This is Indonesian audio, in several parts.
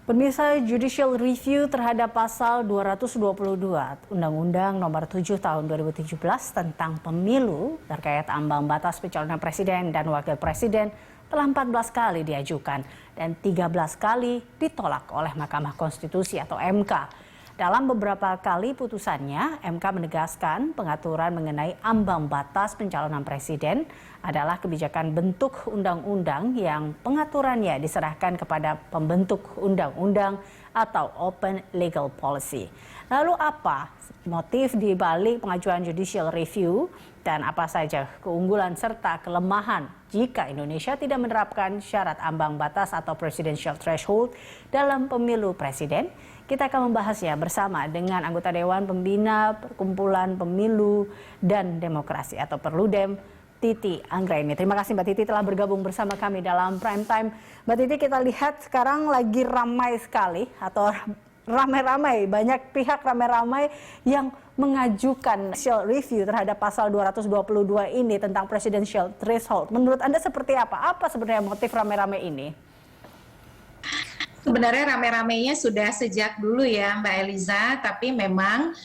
Pemirsa, judicial review terhadap pasal 222 Undang-Undang Nomor 7 Tahun 2017 tentang pemilu terkait ambang batas pencalonan presiden dan wakil presiden telah 14 kali diajukan dan 13 kali ditolak oleh Mahkamah Konstitusi atau MK. Dalam beberapa kali putusannya, MK menegaskan pengaturan mengenai ambang batas pencalonan presiden adalah kebijakan bentuk undang-undang yang pengaturannya diserahkan kepada pembentuk undang-undang atau open legal policy. Lalu apa motif di balik pengajuan judicial review dan apa saja keunggulan serta kelemahan jika Indonesia tidak menerapkan syarat ambang batas atau presidential threshold dalam pemilu presiden? Kita akan membahasnya bersama dengan anggota Dewan Pembina Perkumpulan Pemilu dan Demokrasi atau Perludem, Titi Anggraini. Terima kasih Mbak Titi telah bergabung bersama kami dalam Prime Time. Mbak Titi, kita lihat sekarang lagi ramai sekali atau ramai-ramai, banyak pihak ramai-ramai yang mengajukan judicial review terhadap pasal 222 ini tentang presidential threshold. Menurut Anda seperti apa? Apa sebenarnya motif ramai-ramai ini? Sebenarnya rame-ramenya sudah sejak dulu ya Mbak Eliza, tapi memang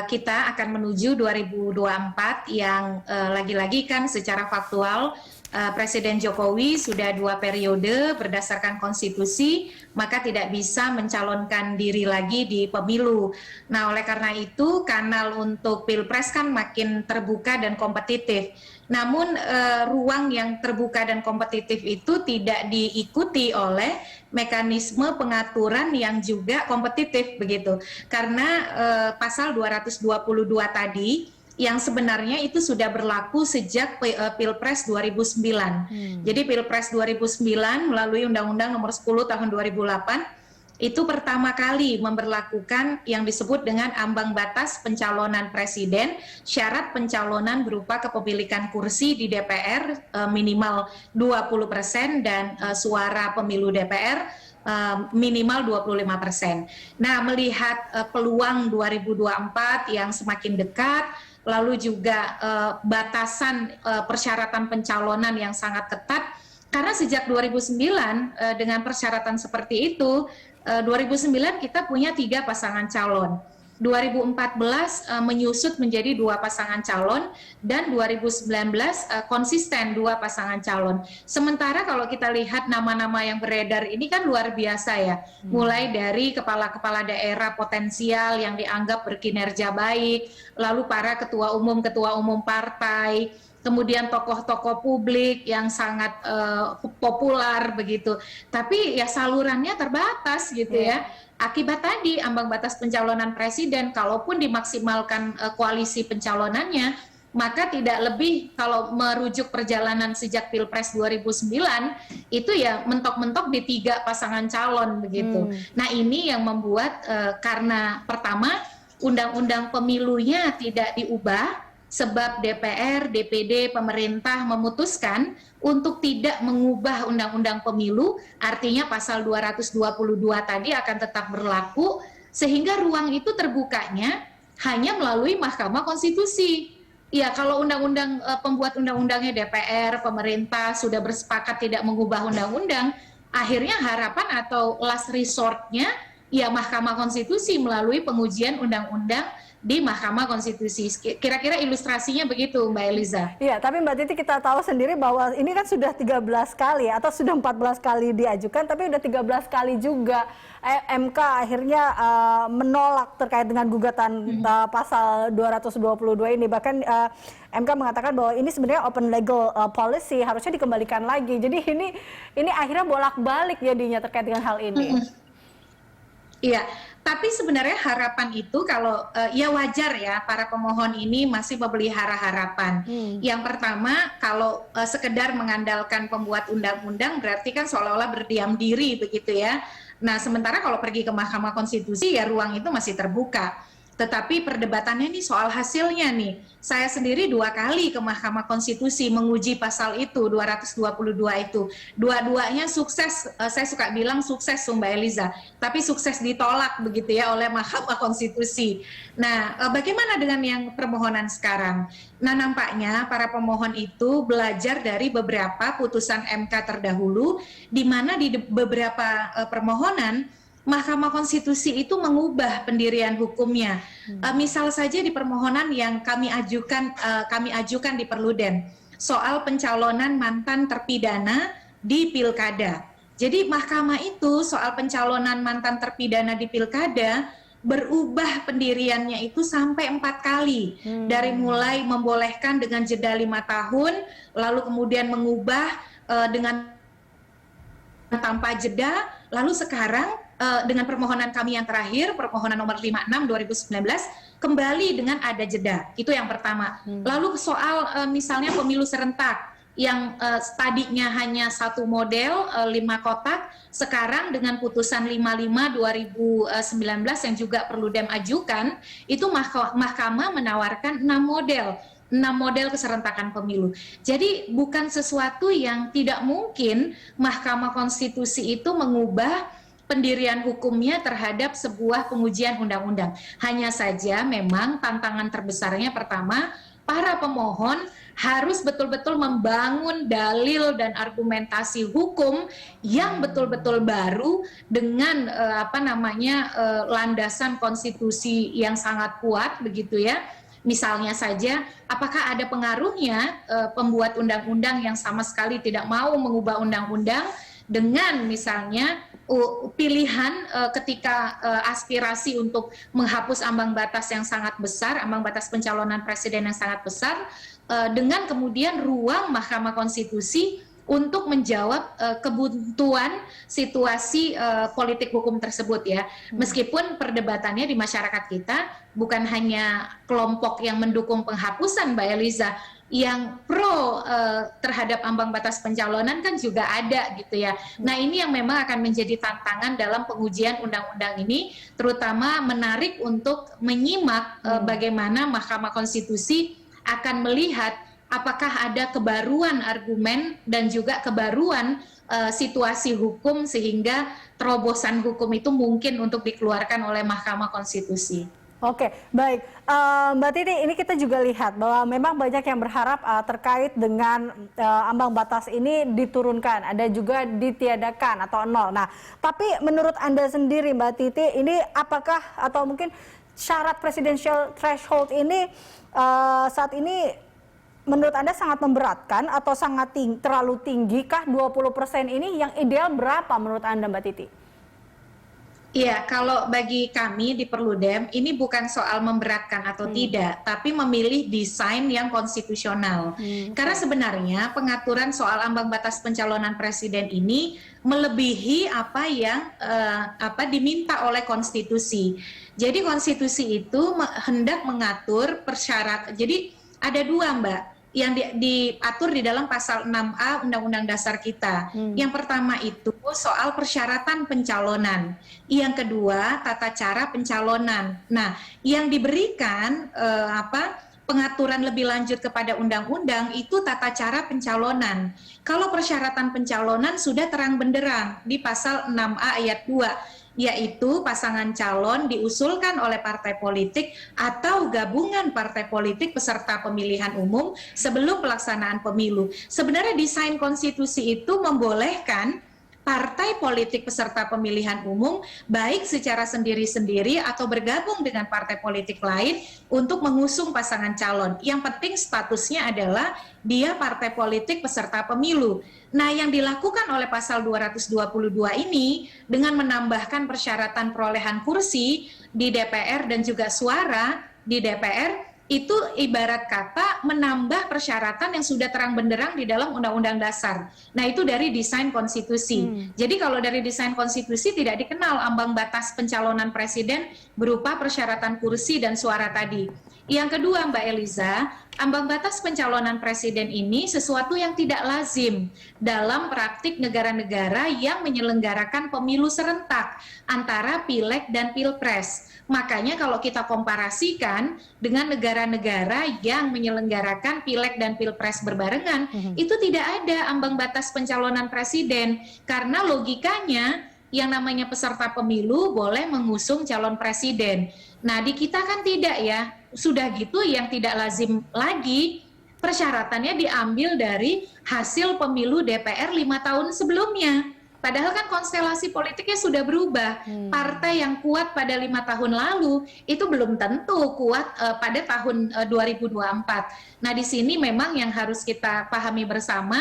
kita akan menuju 2024 yang lagi-lagi kan secara faktual Presiden Jokowi sudah 2 periode berdasarkan konstitusi, maka tidak bisa mencalonkan diri lagi di pemilu. Nah, oleh karena itu kanal untuk Pilpres kan makin terbuka dan kompetitif. Namun ruang yang terbuka dan kompetitif itu tidak diikuti oleh mekanisme pengaturan yang juga kompetitif begitu. Karena pasal 222 tadi yang sebenarnya itu sudah berlaku sejak Pilpres 2009. Jadi Pilpres 2009 melalui Undang-Undang Nomor 10 Tahun 2008 itu pertama kali memberlakukan yang disebut dengan ambang batas pencalonan presiden, syarat pencalonan berupa kepemilikan kursi di DPR minimal 20% dan suara pemilu DPR minimal 25%. Nah, melihat peluang 2024 yang semakin dekat, lalu juga batasan persyaratan pencalonan yang sangat ketat, karena sejak 2009 dengan persyaratan seperti itu, 2009 kita punya 3 pasangan calon. 2014 menyusut menjadi 2 pasangan calon dan 2019 konsisten 2 pasangan calon. Sementara kalau kita lihat nama-nama yang beredar ini kan luar biasa ya. Mulai dari kepala-kepala daerah potensial yang dianggap berkinerja baik, lalu para ketua umum partai, kemudian tokoh-tokoh publik yang sangat populer begitu. Tapi ya salurannya terbatas gitu ya. Akibat tadi ambang batas pencalonan presiden, kalaupun dimaksimalkan koalisi pencalonannya, maka tidak lebih kalau merujuk perjalanan sejak Pilpres 2009 itu ya mentok-mentok di 3 pasangan calon begitu. Nah, ini yang membuat karena pertama undang-undang pemilunya tidak diubah, sebab DPR, DPD, pemerintah memutuskan untuk tidak mengubah undang-undang pemilu, artinya pasal 222 tadi akan tetap berlaku, sehingga ruang itu terbukanya hanya melalui Mahkamah Konstitusi. Ya, kalau undang-undang pembuat undang-undangnya DPR, pemerintah sudah bersepakat tidak mengubah undang-undang, akhirnya harapan atau last resort-nya ya Mahkamah Konstitusi melalui pengujian undang-undang di Mahkamah Konstitusi. Kira-kira ilustrasinya begitu Mbak Eliza. Iya, tapi Mbak Titi kita tahu sendiri bahwa ini kan sudah 13 kali atau sudah 14 kali diajukan, tapi udah 13 kali juga MK akhirnya menolak terkait dengan gugatan pasal 222 ini. Bahkan MK mengatakan bahwa ini sebenarnya open legal policy, harusnya dikembalikan lagi. Jadi ini akhirnya bolak-balik jadinya terkait dengan hal ini. Iya, tapi sebenarnya harapan itu kalau ya wajar ya para pemohon ini masih memelihara harapan. Yang pertama, kalau sekedar mengandalkan pembuat undang-undang berarti kan seolah-olah berdiam diri begitu ya. Nah, sementara kalau pergi ke Mahkamah Konstitusi ya ruang itu masih terbuka. Tetapi perdebatannya nih soal hasilnya nih. Saya sendiri 2 kali ke Mahkamah Konstitusi menguji pasal itu, 222 itu. Dua-duanya sukses, saya suka bilang sukses Mbak Eliza, tapi sukses ditolak begitu ya oleh Mahkamah Konstitusi. Nah, bagaimana dengan yang permohonan sekarang? Nah, nampaknya para pemohon itu belajar dari beberapa putusan MK terdahulu, di mana di beberapa permohonan Mahkamah Konstitusi itu mengubah pendirian hukumnya. Misal saja di permohonan yang kami ajukan di Perludem soal pencalonan mantan terpidana di pilkada. Jadi mahkamah itu soal pencalonan mantan terpidana di pilkada berubah pendiriannya itu sampai 4 kali. Dari mulai membolehkan dengan jeda 5 tahun, lalu kemudian mengubah dengan tanpa jeda, lalu sekarang dengan permohonan kami yang terakhir, permohonan nomor 56 2019, kembali dengan ada jeda. Itu yang pertama. Lalu soal misalnya pemilu serentak yang tadinya hanya satu model 5 kotak, sekarang dengan putusan 55 2019 yang juga Perludem ajukan, itu mahkamah menawarkan 6 model keserentakan pemilu. Jadi bukan sesuatu yang tidak mungkin Mahkamah Konstitusi itu mengubah pendirian hukumnya terhadap sebuah pengujian undang-undang. Hanya saja memang tantangan terbesarnya pertama, para pemohon harus betul-betul membangun dalil dan argumentasi hukum yang betul-betul baru dengan landasan konstitusi yang sangat kuat begitu ya. Misalnya saja, apakah ada pengaruhnya pembuat undang-undang yang sama sekali tidak mau mengubah undang-undang dengan misalnya pilihan ketika aspirasi untuk menghapus ambang batas yang sangat besar, ambang batas pencalonan presiden yang sangat besar, dengan kemudian ruang Mahkamah Konstitusi untuk menjawab kebuntuan situasi politik hukum tersebut ya. Meskipun perdebatannya di masyarakat kita bukan hanya kelompok yang mendukung penghapusan, Mbak Eliza, yang pro terhadap ambang batas pencalonan kan juga ada gitu ya. Nah ini yang memang akan menjadi tantangan dalam pengujian undang-undang ini, terutama menarik untuk menyimak bagaimana Mahkamah Konstitusi akan melihat apakah ada kebaruan argumen dan juga kebaruan situasi hukum sehingga terobosan hukum itu mungkin untuk dikeluarkan oleh Mahkamah Konstitusi. Oke, baik. Mbak Titi, ini kita juga lihat bahwa memang banyak yang berharap terkait dengan ambang batas ini diturunkan, ada juga ditiadakan atau nol. Nah, tapi menurut Anda sendiri Mbak Titi, ini apakah atau mungkin syarat presidential threshold ini saat ini menurut Anda sangat memberatkan atau sangat terlalu tinggi kah 20% ini? Yang ideal berapa menurut Anda Mbak Titi? Iya, kalau bagi kami di Perludem ini bukan soal memberatkan atau tidak, tapi memilih desain yang konstitusional. Karena sebenarnya pengaturan soal ambang batas pencalonan presiden ini melebihi apa yang diminta oleh konstitusi. Jadi konstitusi itu hendak mengatur persyaratan. Jadi ada dua, Mbak, yang diatur di dalam pasal 6A Undang-Undang Dasar kita. Yang pertama itu soal persyaratan pencalonan. Yang kedua, tata cara pencalonan. Nah, yang diberikan pengaturan lebih lanjut kepada undang-undang itu tata cara pencalonan. Kalau persyaratan pencalonan sudah terang benderang di pasal 6A ayat 2. Yaitu pasangan calon diusulkan oleh partai politik atau gabungan partai politik peserta pemilihan umum sebelum pelaksanaan pemilu. Sebenarnya desain konstitusi itu membolehkan partai politik peserta pemilihan umum baik secara sendiri-sendiri atau bergabung dengan partai politik lain untuk mengusung pasangan calon. Yang penting statusnya adalah dia partai politik peserta pemilu. Nah, yang dilakukan oleh pasal 222 ini dengan menambahkan persyaratan perolehan kursi di DPR dan juga suara di DPR itu ibarat kata menambah persyaratan yang sudah terang benderang di dalam Undang-Undang Dasar. Nah, itu dari desain konstitusi. Jadi kalau dari desain konstitusi tidak dikenal ambang batas pencalonan presiden berupa persyaratan kursi dan suara tadi. Yang kedua, Mbak Eliza, ambang batas pencalonan presiden ini sesuatu yang tidak lazim dalam praktik negara-negara yang menyelenggarakan pemilu serentak antara pileg dan pilpres. Makanya kalau kita komparasikan dengan negara-negara yang menyelenggarakan pileg dan pilpres berbarengan, itu tidak ada ambang batas pencalonan presiden. Karena logikanya yang namanya peserta pemilu boleh mengusung calon presiden. Nah, di kita kan tidak ya. Sudah gitu yang tidak lazim lagi persyaratannya diambil dari hasil pemilu DPR 5 tahun sebelumnya. Padahal kan konstelasi politiknya sudah berubah. Partai yang kuat pada 5 tahun lalu itu belum tentu kuat pada tahun 2024. Nah, di sini memang yang harus kita pahami bersama,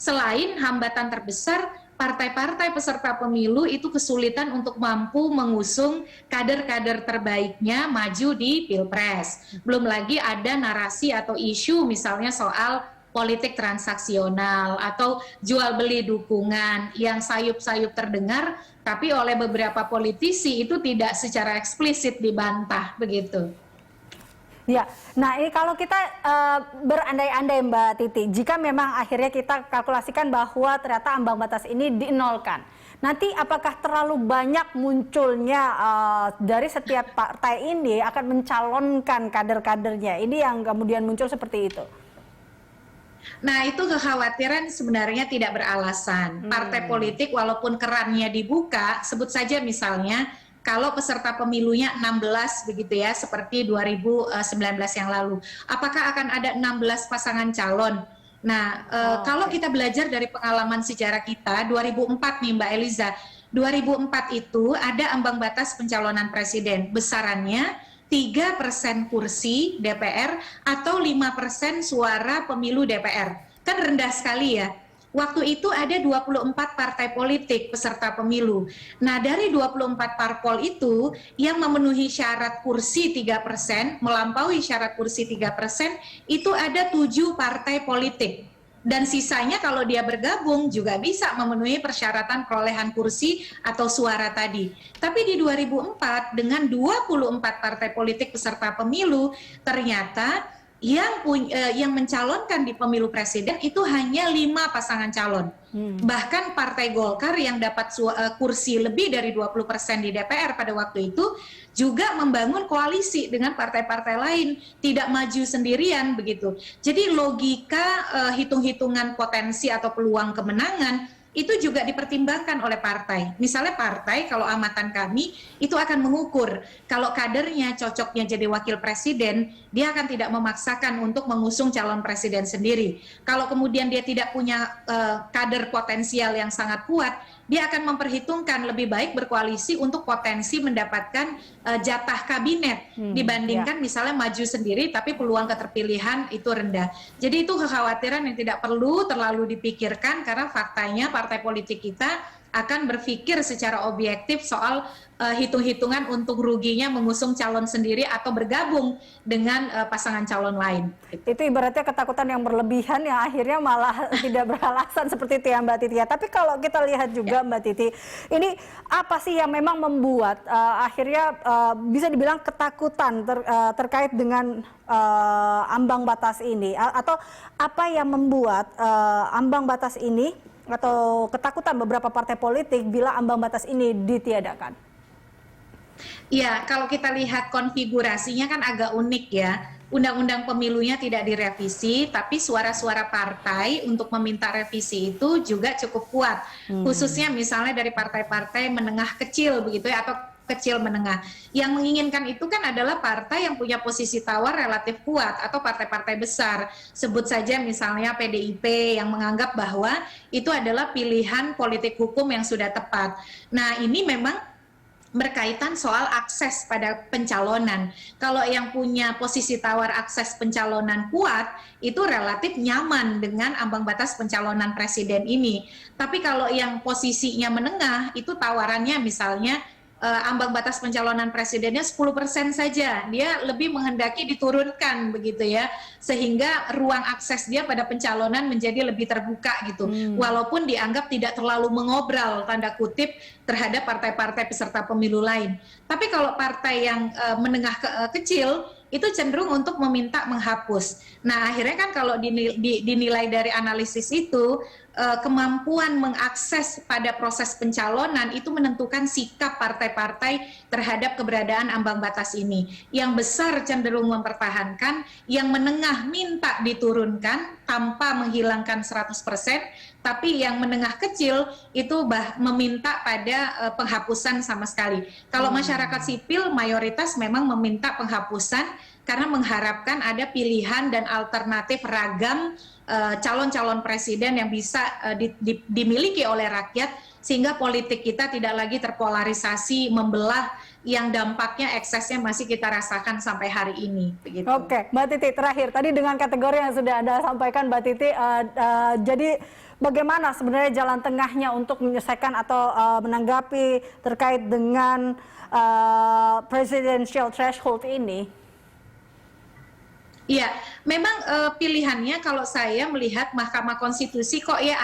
selain hambatan terbesar, partai-partai peserta pemilu itu kesulitan untuk mampu mengusung kader-kader terbaiknya maju di Pilpres. Belum lagi ada narasi atau isu misalnya soal politik transaksional atau jual beli dukungan yang sayup-sayup terdengar, tapi oleh beberapa politisi itu tidak secara eksplisit dibantah begitu. Ya, nah ini kalau kita berandai-andai Mbak Titi, jika memang akhirnya kita kalkulasikan bahwa ternyata ambang batas ini dinolkan, nanti apakah terlalu banyak munculnya dari setiap partai ini akan mencalonkan kader-kadernya? Ini yang kemudian muncul seperti itu. Nah, itu kekhawatiran sebenarnya tidak beralasan. Partai politik walaupun kerannya dibuka, sebut saja misalnya kalau peserta pemilunya 16 begitu ya, seperti 2019 yang lalu. Apakah akan ada 16 pasangan calon? Nah, kalau kita belajar dari pengalaman sejarah kita, 2004 nih Mbak Eliza, 2004 itu ada ambang batas pencalonan presiden, besarannya 3% kursi DPR atau 5% suara pemilu DPR. Kan rendah sekali ya. Waktu itu ada 24 partai politik peserta pemilu. Nah, dari 24 parpol itu yang memenuhi syarat kursi 3%, melampaui syarat kursi 3%, itu ada 7 partai politik. Dan sisanya kalau dia bergabung juga bisa memenuhi persyaratan perolehan kursi atau suara tadi. Tapi di 2004 dengan 24 partai politik peserta pemilu, ternyata yang mencalonkan di pemilu presiden itu hanya 5 pasangan calon. Bahkan Partai Golkar yang dapat kursi lebih dari 20% di DPR pada waktu itu juga membangun koalisi dengan partai-partai lain, tidak maju sendirian begitu. Jadi logika hitung-hitungan potensi atau peluang kemenangan itu juga dipertimbangkan oleh partai. Misalnya partai, kalau amatan kami, itu akan mengukur kalau kadernya cocoknya jadi wakil presiden, dia akan tidak memaksakan untuk mengusung calon presiden sendiri. Kalau kemudian dia tidak punya kader potensial yang sangat kuat, dia akan memperhitungkan lebih baik berkoalisi untuk potensi mendapatkan jatah kabinet dibandingkan misalnya maju sendiri tapi peluang keterpilihan itu rendah. Jadi itu kekhawatiran yang tidak perlu terlalu dipikirkan karena faktanya partai politik kita akan berpikir secara objektif soal hitung-hitungan untuk ruginya mengusung calon sendiri atau bergabung dengan pasangan calon lain. Itu ibaratnya ketakutan yang berlebihan yang akhirnya malah tidak beralasan seperti itu ya Mbak Titi ya. Tapi kalau kita lihat juga Mbak Titi, ini apa sih yang memang membuat akhirnya bisa dibilang ketakutan terkait dengan ambang batas ini, atau apa yang membuat ambang batas ini atau ketakutan beberapa partai politik bila ambang batas ini ditiadakan? Ya, kalau kita lihat konfigurasinya kan agak unik ya. Undang-undang pemilunya tidak direvisi, tapi suara-suara partai untuk meminta revisi itu juga cukup kuat. Khususnya misalnya dari partai-partai menengah kecil begitu ya, atau kecil menengah. Yang menginginkan itu kan adalah partai yang punya posisi tawar relatif kuat atau partai-partai besar. Sebut saja misalnya PDIP yang menganggap bahwa itu adalah pilihan politik hukum yang sudah tepat. Nah, ini memang berkaitan soal akses pada pencalonan. Kalau yang punya posisi tawar akses pencalonan kuat, itu relatif nyaman dengan ambang batas pencalonan presiden ini. Tapi kalau yang posisinya menengah, itu tawarannya misalnya ambang batas pencalonan presidennya 10% saja. Dia lebih menghendaki diturunkan begitu ya, sehingga ruang akses dia pada pencalonan menjadi lebih terbuka gitu. Walaupun dianggap tidak terlalu mengobral tanda kutip terhadap partai-partai peserta pemilu lain. Tapi kalau partai yang menengah kecil itu cenderung untuk meminta menghapus. Nah, akhirnya kan kalau dinilai dari analisis itu, kemampuan mengakses pada proses pencalonan itu menentukan sikap partai-partai terhadap keberadaan ambang batas ini. Yang besar cenderung mempertahankan, yang menengah minta diturunkan tanpa menghilangkan 100%, tapi yang menengah kecil itu meminta pada penghapusan sama sekali. Kalau masyarakat sipil mayoritas memang meminta penghapusan, karena mengharapkan ada pilihan dan alternatif ragam calon-calon presiden yang bisa dimiliki oleh rakyat, sehingga politik kita tidak lagi terpolarisasi, membelah, yang dampaknya eksesnya masih kita rasakan sampai hari ini. Begitu. Oke, Mbak Titi, terakhir tadi dengan kategori yang sudah Anda sampaikan, Mbak Titi, jadi bagaimana sebenarnya jalan tengahnya untuk menyelesaikan atau menanggapi terkait dengan presidential threshold ini? Iya, memang pilihannya kalau saya melihat Mahkamah Konstitusi kok ya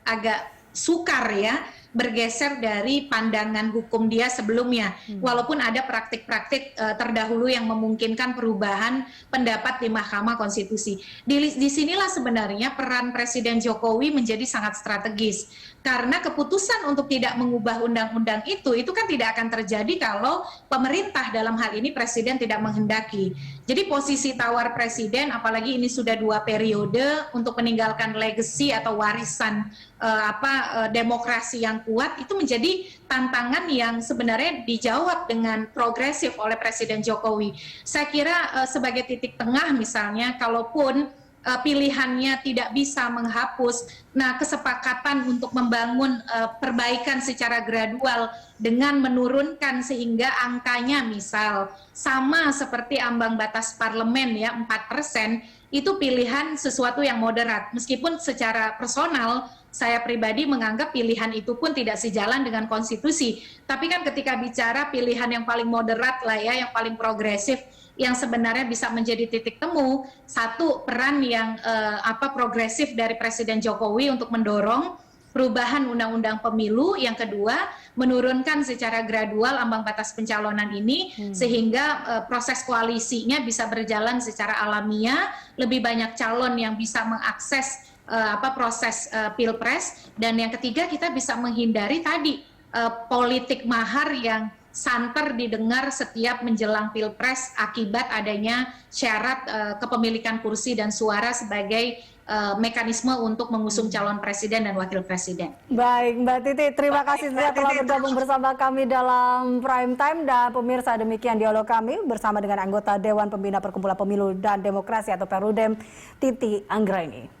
agak sukar ya bergeser dari pandangan hukum dia sebelumnya, walaupun ada praktik-praktik terdahulu yang memungkinkan perubahan pendapat di Mahkamah Konstitusi. Disinilah sebenarnya peran Presiden Jokowi menjadi sangat strategis, karena keputusan untuk tidak mengubah undang-undang itu kan tidak akan terjadi kalau pemerintah, dalam hal ini Presiden, tidak menghendaki. Jadi posisi tawar Presiden, apalagi ini sudah 2 periode, untuk meninggalkan legacy atau warisan demokrasi yang kuat, itu menjadi tantangan yang sebenarnya dijawab dengan progresif oleh Presiden Jokowi. Saya kira sebagai titik tengah misalnya, kalaupun pilihannya tidak bisa menghapus, nah kesepakatan untuk membangun perbaikan secara gradual dengan menurunkan sehingga angkanya misal sama seperti ambang batas parlemen ya 4%, itu pilihan sesuatu yang moderat. Meskipun secara personal saya pribadi menganggap pilihan itu pun tidak sejalan dengan konstitusi. Tapi kan ketika bicara pilihan yang paling moderat lah ya, yang paling progresif, yang sebenarnya bisa menjadi titik temu, satu, peran yang progresif dari Presiden Jokowi untuk mendorong perubahan undang-undang pemilu, yang kedua menurunkan secara gradual ambang batas pencalonan ini sehingga proses koalisinya bisa berjalan secara alamiah, lebih banyak calon yang bisa mengakses proses pilpres, dan yang ketiga kita bisa menghindari tadi politik mahar yang santer didengar setiap menjelang pilpres akibat adanya syarat kepemilikan kursi dan suara sebagai mekanisme untuk mengusung calon presiden dan wakil presiden. Baik, Mbak Titi, terima kasih sudah telah bergabung bersama kami dalam Prime Time, dan pemirsa, demikian dialog kami bersama dengan anggota Dewan Pembina Perkumpulan Pemilu dan Demokrasi atau Perludem, Titi Anggraini.